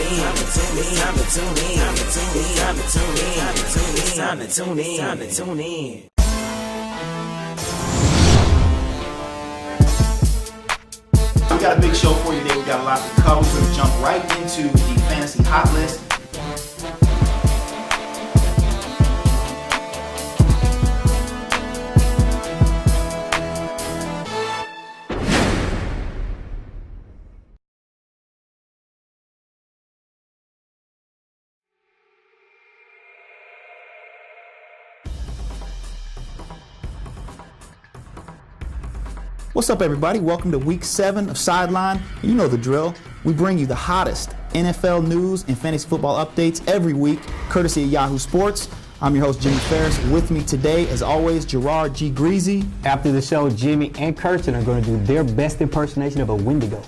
We got a big show for you today. We got a lot to cover. We're going to jump right into the fantasy hot list. What's up, everybody? Welcome to Week 7 of Sideline. You know the drill. We bring you the hottest NFL news and fantasy football updates every week, courtesy of Yahoo Sports. I'm your host, Jimmy Farris. With me today, as always, Gerard G. Greasy. After the show, Jimmy and Kirsten are going to do their best impersonation of a Wendigo.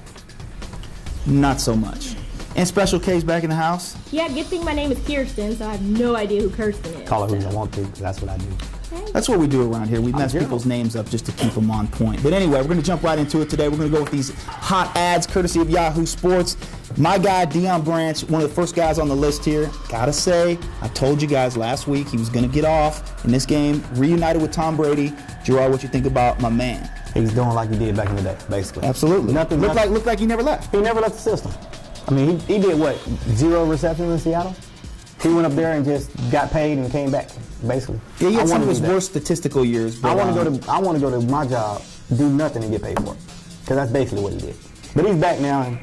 Not so much. And Special K's back in the house. Yeah, good thing my name is Kirsten, so I have no idea who Kirsten is. Call her who you want to, because that's what I do. That's what we do around here. We mess people's names up just to keep them on point. But anyway, we're going to jump right into it today. We're going to go with these hot ads, courtesy of Yahoo Sports. My guy, Deion Branch, one of the first guys on the list here. Gotta say, I told you guys last week he was going to get off in this game, reunited with Tom Brady. Gerard, what you think about my man? He's doing like he did back in the day, basically. Absolutely. Looked like he never left. He never left the system. I mean, he did what, 0 receptions in Seattle? He went up there and just got paid and came back, basically. Yeah, he had some of his worst statistical years. But I want to go to my job, do nothing and get paid for it, because that's basically what he did. But he's back now. And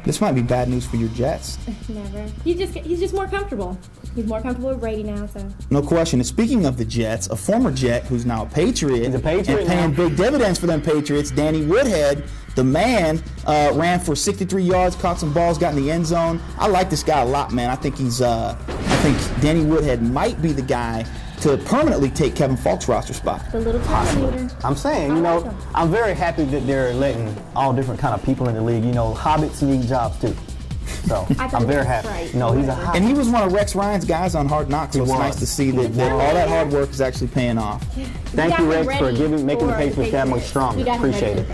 this might be bad news for your Jets. Never. He's just more comfortable. He's more comfortable with Brady now, so. No question. And speaking of the Jets, a former Jet who's now a Patriot, he's a Patriot and paying big dividends for them Patriots, Danny Woodhead, the man, ran for 63 yards, caught some balls, got in the end zone. I like this guy a lot, man. I think Danny Woodhead might be the guy to permanently take Kevin Falk's roster spot. The little Terminator. I'm saying, I'm very happy that they're letting all different kind of people in the league. Hobbits need jobs too. So I'm very happy. Right. No, he's a hobbit. And he was one of Rex Ryan's guys on Hard Knocks, so it's nice to see that all that hard work is actually paying off. Thank you, Rex, for making the Patriots that much stronger. Appreciate it.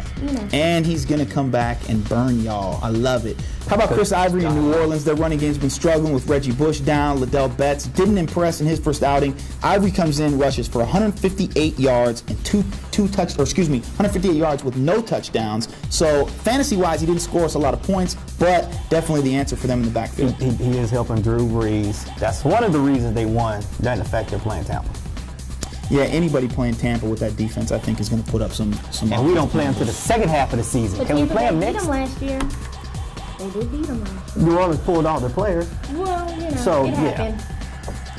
And he's going to come back and burn y'all. I love it. How about Chris Ivory in New Orleans? Their running game's been struggling with Reggie Bush down. Liddell Betts didn't impress in his first outing. Ivory comes in, rushes for 158 yards and 158 yards with no touchdowns. So fantasy-wise, he didn't score us a lot of points, but definitely the answer for them in the backfield. He is helping Drew Brees. That's one of the reasons they won. Doesn't affect their playing Tampa. Yeah, anybody playing Tampa with that defense, I think, is going to put up some. And we don't play until the second half of the season. But Can we play them next? next? Last year. They did beat them last year. New Orleans pulled all their players. Well, so, it happened.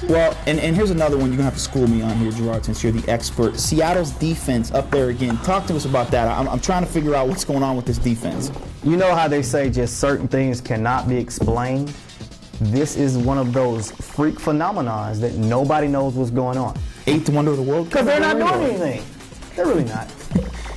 Well, and here's another one you're going to have to school me on here, Gerard, since you're the expert. Seattle's defense up there again. Talk to us about that. I'm trying to figure out what's going on with this defense. You know how they say just certain things cannot be explained? This is one of those freak phenomenons that nobody knows what's going on. Eighth wonder of the world? Because they're not doing anything. They're really not.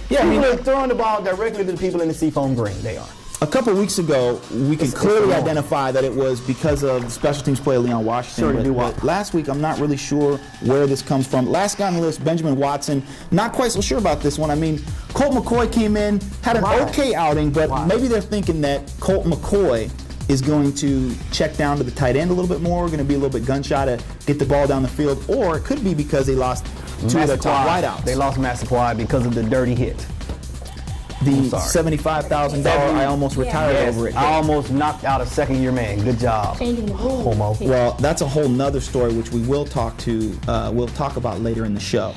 Yeah, people are throwing the ball directly to the people in the seafoam green. They are. A couple weeks ago, we could clearly identify that it was because of the special teams play of Leon Washington. Sure, but last week, I'm not really sure where this comes from. Last guy on the list, Benjamin Watson. Not quite so sure about this one. I mean, Colt McCoy came in, had an okay outing, but maybe they're thinking that Colt McCoy is going to check down to the tight end a little bit more, going to be a little bit gun-shy to get the ball down the field, or it could be because they lost two of their top wideouts. They lost Massaquoi because of the dirty hit. The $75,000 I almost retired over it. I almost knocked out a second-year man. Good job, homo. Well, that's a whole nother story which we will talk about later in the show.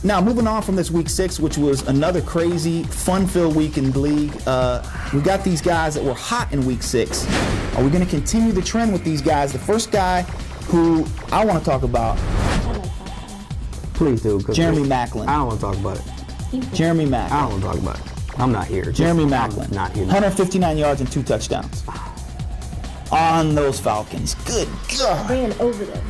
Now, moving on from this Week 6, which was another crazy, fun-filled week in the league, we got these guys that were hot in Week 6. Are we going to continue the trend with these guys? The first guy who I want to talk about, please do. Jeremy Maclin. I don't want to talk about it. Jeremy Maclin. I don't want to talk about it. I'm not here. Jeremy Maclin. Not here. 159 yards and 2 touchdowns. On those Falcons. Good God. Ran over them.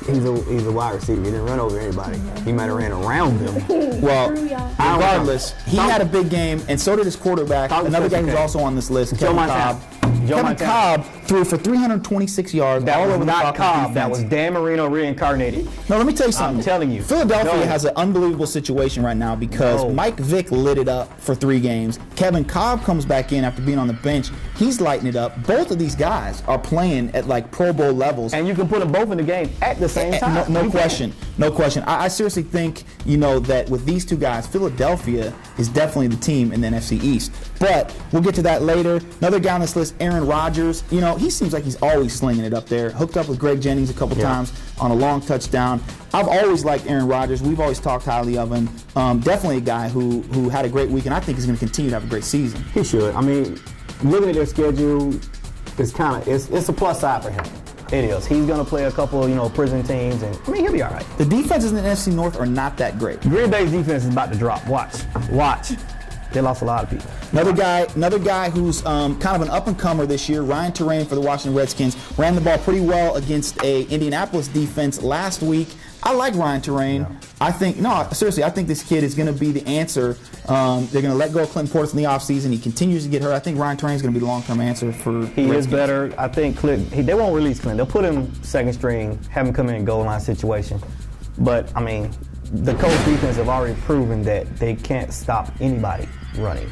He's a wide receiver. He didn't run over anybody. He might have ran around them. Well, regardless, he had a big game, and so did his quarterback. Another guy who's also on this list, Kevin Cobb. Kevin Cobb threw for 326 yards That all was over the not Cobb. defense. That was Dan Marino reincarnated. No, let me tell you something. I'm telling you. Philadelphia has an unbelievable situation right now because Mike Vick lit it up for 3 games. Kevin Cobb comes back in after being on the bench. He's lighting it up. Both of these guys are playing at like Pro Bowl levels. And you can put them both in the game at the same time. No question. No question. I seriously think, that with these 2 guys, Philadelphia is definitely the team in the NFC East. But we'll get to that later. Another guy on this list, Aaron Rodgers. He seems like he's always slinging it up there. Hooked up with Greg Jennings a couple times on a long touchdown. I've always liked Aaron Rodgers. We've always talked highly of him. Definitely a guy who had a great week, and I think he's going to continue to have a great season. He should. I mean, looking at their schedule, it's a plus side for him. It is. He's going to play a couple, prison teams, and he'll be all right. The defenses in the NFC North are not that great. Green Bay's defense is about to drop. Watch. They lost a lot of people. Another guy who's kind of an up-and-comer this year, Ryan Terrain for the Washington Redskins, ran the ball pretty well against a Indianapolis defense last week. I like Ryan Terrain. Yeah. Seriously, I think this kid is going to be the answer. They're going to let go of Clinton Portis in the offseason. He continues to get hurt. I think Ryan Terrain is going to be the long-term answer for He Redskins. Is better. I think they won't release Clinton. They'll put him second string, have him come in goal line situation. But, the Colts defense have already proven that they can't stop anybody running.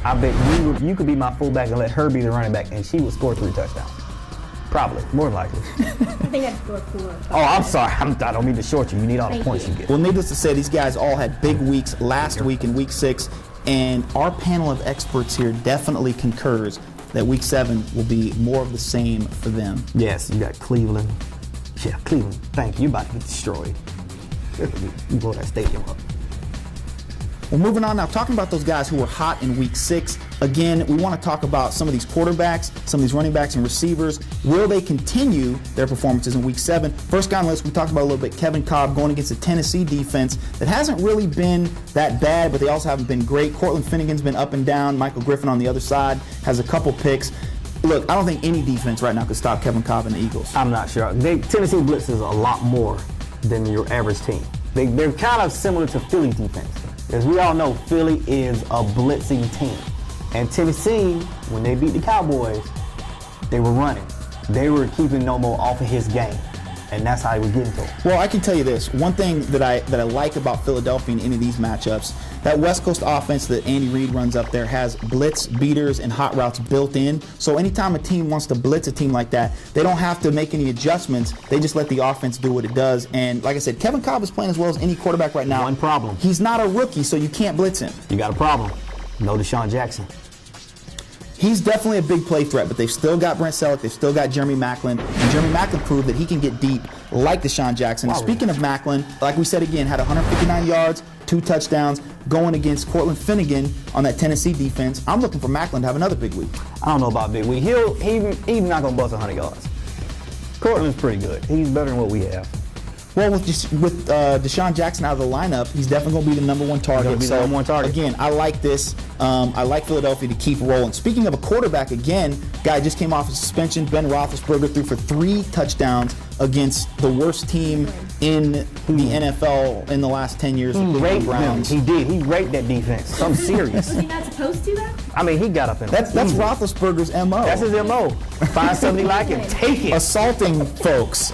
I bet you could be my fullback and let her be the running back, and she would score 3 touchdowns. Probably, more than likely. I think I'd score 4. Oh, I'm sorry. I don't mean to short you. You need all the points you get. Well, needless to say, these guys all had big weeks last week in Week 6, and our panel of experts here definitely concurs that Week 7 will be more of the same for them. Yes, you got Cleveland. Yeah, Cleveland. Thank you. You're about to get destroyed. You blow that stadium up. Well, moving on now, talking about those guys who were hot in Week 6. Again, we want to talk about some of these quarterbacks, some of these running backs and receivers. Will they continue their performances in Week 7? First guy on the list, we talked about a little bit, Kevin Cobb going against a Tennessee defense that hasn't really been that bad, but they also haven't been great. Cortland Finnegan's been up and down. Michael Griffin on the other side has a couple picks. Look, I don't think any defense right now could stop Kevin Cobb and the Eagles. I'm not sure. Tennessee blitzes a lot more than your average team. They're kind of similar to Philly defense. As we all know, Philly is a blitzing team. And Tennessee, when they beat the Cowboys, they were running. They were keeping Nomo off of his game. And that's how he was getting to him. Well, I can tell you this. One thing that I like about Philadelphia in any of these matchups, that West Coast offense that Andy Reid runs up there has blitz, beaters, and hot routes built in. So anytime a team wants to blitz a team like that, they don't have to make any adjustments. They just let the offense do what it does. And like I said, Kevin Cobb is playing as well as any quarterback right now. One problem. He's not a rookie, so you can't blitz him. You got a problem. No Deshaun Jackson. He's definitely a big play threat, but they've still got Brent Selleck, they've still got Jeremy Maclin, and Jeremy Maclin proved that he can get deep like Deshaun Jackson. And speaking of Maclin, like we said again, had 159 yards, 2 touchdowns, going against Cortland Finnegan on that Tennessee defense. I'm looking for Maclin to have another big week. I don't know about big week. He's not going to bust 100 yards. Cortland's pretty good. He's better than what we have. Well, with Deshaun Jackson out of the lineup, he's definitely going to be the #1 target. Be the number one target. Again, I like this. I like Philadelphia to keep rolling. Speaking of a quarterback, again, guy just came off a suspension. Ben Roethlisberger threw for 3 touchdowns against the worst team in the NFL in the last 10 years. He raped them. He did. He raped that defense. Something serious. Was he not supposed to, though? He got up in That's Roethlisberger's MO. That's his MO. Find somebody like him. Take it. Assaulting folks.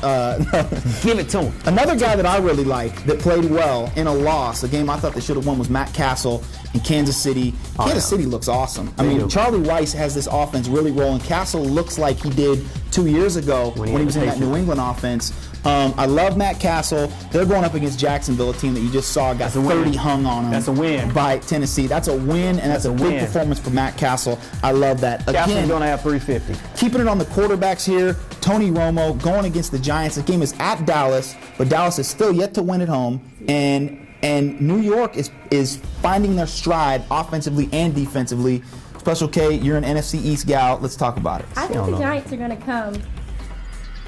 Give it to him. Another guy that I really like that played well in a loss, a game I thought they should have won, was Matt Castle in Kansas City. Kansas City looks awesome. Charlie Weiss has this offense really rolling. Castle looks like he did 2 years ago when he was in that New England offense. I love Matt Castle. They're going up against Jacksonville, a team that you just saw got 30 hung on them. That's a win. By Tennessee. That's a win, and that's a big performance for Matt Castle. I love that. Castle's going to have 350. Keeping it on the quarterbacks here, Tony Romo going against the Giants. The game is at Dallas, but Dallas is still yet to win at home. And New York is finding their stride offensively and defensively. Special K, you're an NFC East gal. Let's talk about it. I think the Giants are going to come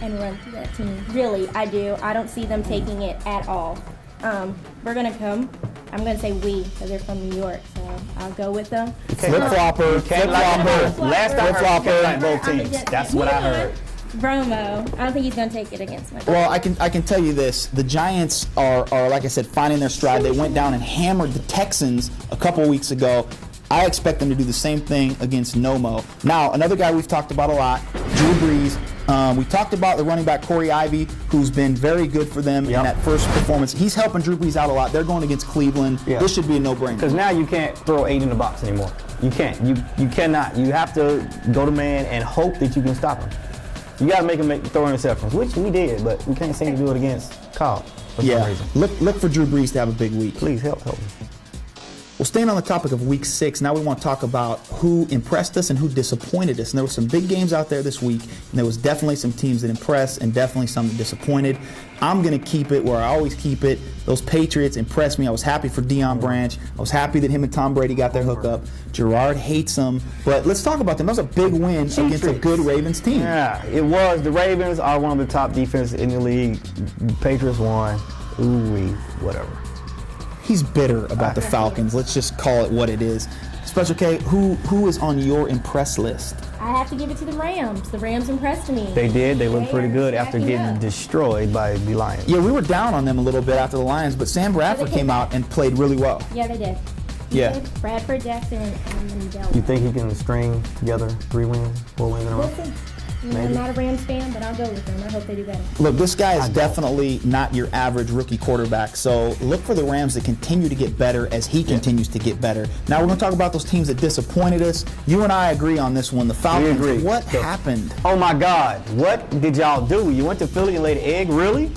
and run through that team. Really, I do. I don't see them taking it at all. We're going to come. I'm going to say we because they're from New York, so I'll go with them. Flip-flopper. Flip-flopper. Last I heard, can't like both teams. That's what I heard. Romo, I don't think he's going to take it against me. Well, I can tell you this. The Giants are, like I said, finding their stride. They went down and hammered the Texans a couple weeks ago. I expect them to do the same thing against Nomo. Now, another guy we've talked about a lot, Drew Brees. We talked about the running back Corey Ivy, who's been very good for them in that first performance. He's helping Drew Brees out a lot. They're going against Cleveland. This should be a no-brainer. Because now you can't throw 8 in the box anymore. You can't. You cannot. You have to go to man and hope that you can stop him. You got to make him throw interceptions, which we did, but we can't seem to do it against Kyle for some reason. Look for Drew Brees to have a big week. Please help me. Well, staying on the topic of Week 6, now we want to talk about who impressed us and who disappointed us. And there were some big games out there this week, and there was definitely some teams that impressed and definitely some that disappointed. I'm going to keep it where I always keep it. Those Patriots impressed me. I was happy for Deion Branch. I was happy that him and Tom Brady got their hookup. Gerard hates them. But let's talk about them. That was a big win against a good Ravens team. Yeah, it was. The Ravens are one of the top defenses in the league. Patriots won. Ooh-wee, whatever. He's bitter about the Falcons. Let's just call it what it is. Special K, who is on your impress list? I have to give it to the Rams. The Rams impressed me. They did. They looked pretty good after getting destroyed by the Lions. Yeah, we were down on them a little bit after the Lions, but Sam Bradford came out and played really well. Yeah, they did. Bradford, Jackson, and Dell. You think he can string together 3 wins, 4 wins in a row? Listen, I'm not a Rams fan, but I'll go with them. I hope they do better. Look, this guy is definitely not your average rookie quarterback, so look for the Rams to continue to get better as he continues to get better. Now we're going to talk about those teams that disappointed us. You and I agree on this one. The Falcons, we agree. What happened? Oh my God, what did y'all do? You went to Philly and laid an egg? Really?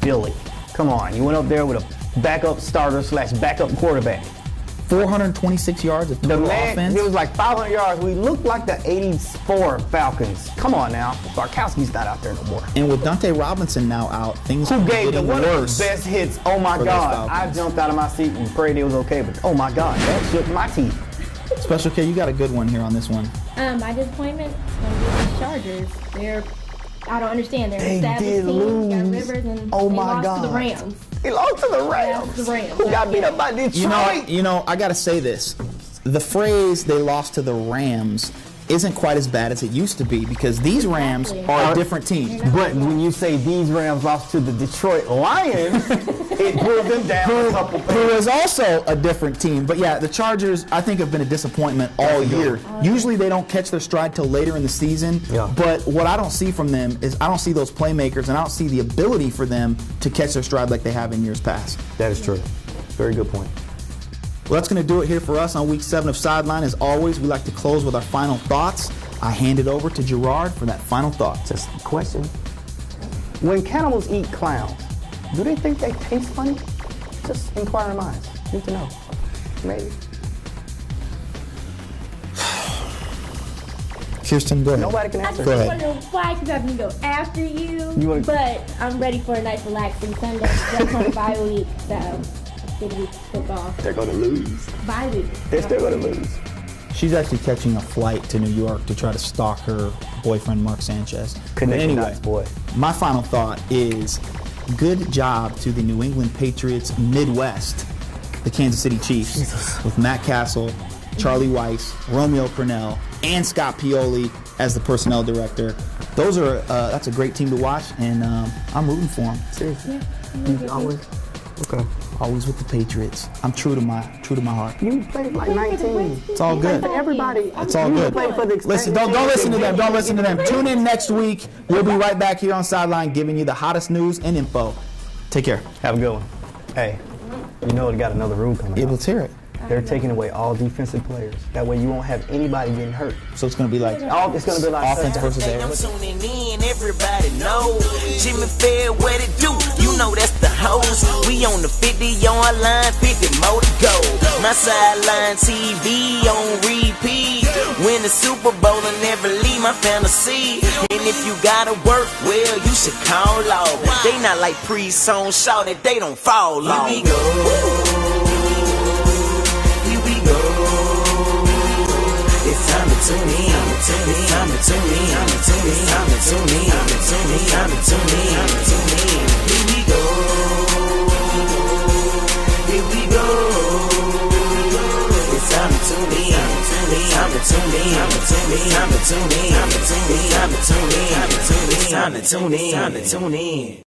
Philly. Come on, you went up there with a backup starter / backup quarterback. 426 yards of total offense. It was like 500 yards. We looked like the 84 Falcons. Come on now. Barkowski's not out there no more. And with Dante Robinson now out, things are getting getting one worse. Of the best hits. Oh my God. I jumped out of my seat and prayed it was okay, but oh my God, that shook my teeth. Special K, you got a good one here on this one. My disappointment is going to be the Chargers. I don't understand. They're They established did team. lose. You got Rivers and Oh they my lost God. to the Rams. He lost to the Rams. Who got beat up by Detroit? You know, I got to say this. The phrase "they lost to the Rams" isn't quite as bad as it used to be because these Rams are a different team. But when you say these Rams lost to the Detroit Lions, it pulled them down a couple Who is also a different team. But yeah, the Chargers, I think, have been a disappointment all year. Usually they don't catch their stride till later in the season. Yeah. But what I don't see from them is I don't see those playmakers, and I don't see the ability for them to catch their stride like they have in years past. That is true. Very good point. Well, that's going to do it here for us on Week 7 of Sideline. As always, we like to close with our final thoughts. I hand it over to Gerard for that final thought. Just a question. When cannibals eat clowns, do they think they taste funny? Just inquiring minds. Need to know. Maybe. Kirsten, go ahead. Nobody can answer. I just wonder why because I'm going to go after you, but I'm ready for a nice relaxing Sunday. Just on a bye week, so good week football. They're going to lose. Bye week. They're still going to lose. She's actually catching a flight to New York to try to stalk her boyfriend, Mark Sanchez. Anyway, boy. My final thought is good job to the New England Patriots Midwest, the Kansas City Chiefs, with Matt Castle, Charlie Weiss, Romeo Crennel, and Scott Pioli as the personnel director. That's a great team to watch, and I'm rooting for them. Seriously. Always with the Patriots. I'm true to my heart. You played like 19. It's all good. Everybody. It's all good. Listen, don't listen to them. Don't listen to them. Tune in next week. We'll be right back here on Sideline giving you the hottest news and info. Take care. Have a good one. Hey, you know they got another rule coming Yeah, out. let's hear it. They're taking away all defensive players. That way you won't have anybody getting hurt. So it's going to be like It's going to be like offense versus air. I'm tuning in, everybody know. Jimmy Fair, what it do? You know that's the host. We on the 50-yard line, 50 more to go. My Sideline TV on repeat. Win the Super Bowl and never leave my fantasy. And if you gotta work, well, you should call off. They not like pre-song shout that they don't fall off. Here we go. It's time to tune in. It's time to tune in. It's time to tune in. It's time to tune in. Here we go. Here we go. It's time to tune in. It's time to tune in. It's time to tune in. It's time to tune in. It's time to tune in. It's time to tune in.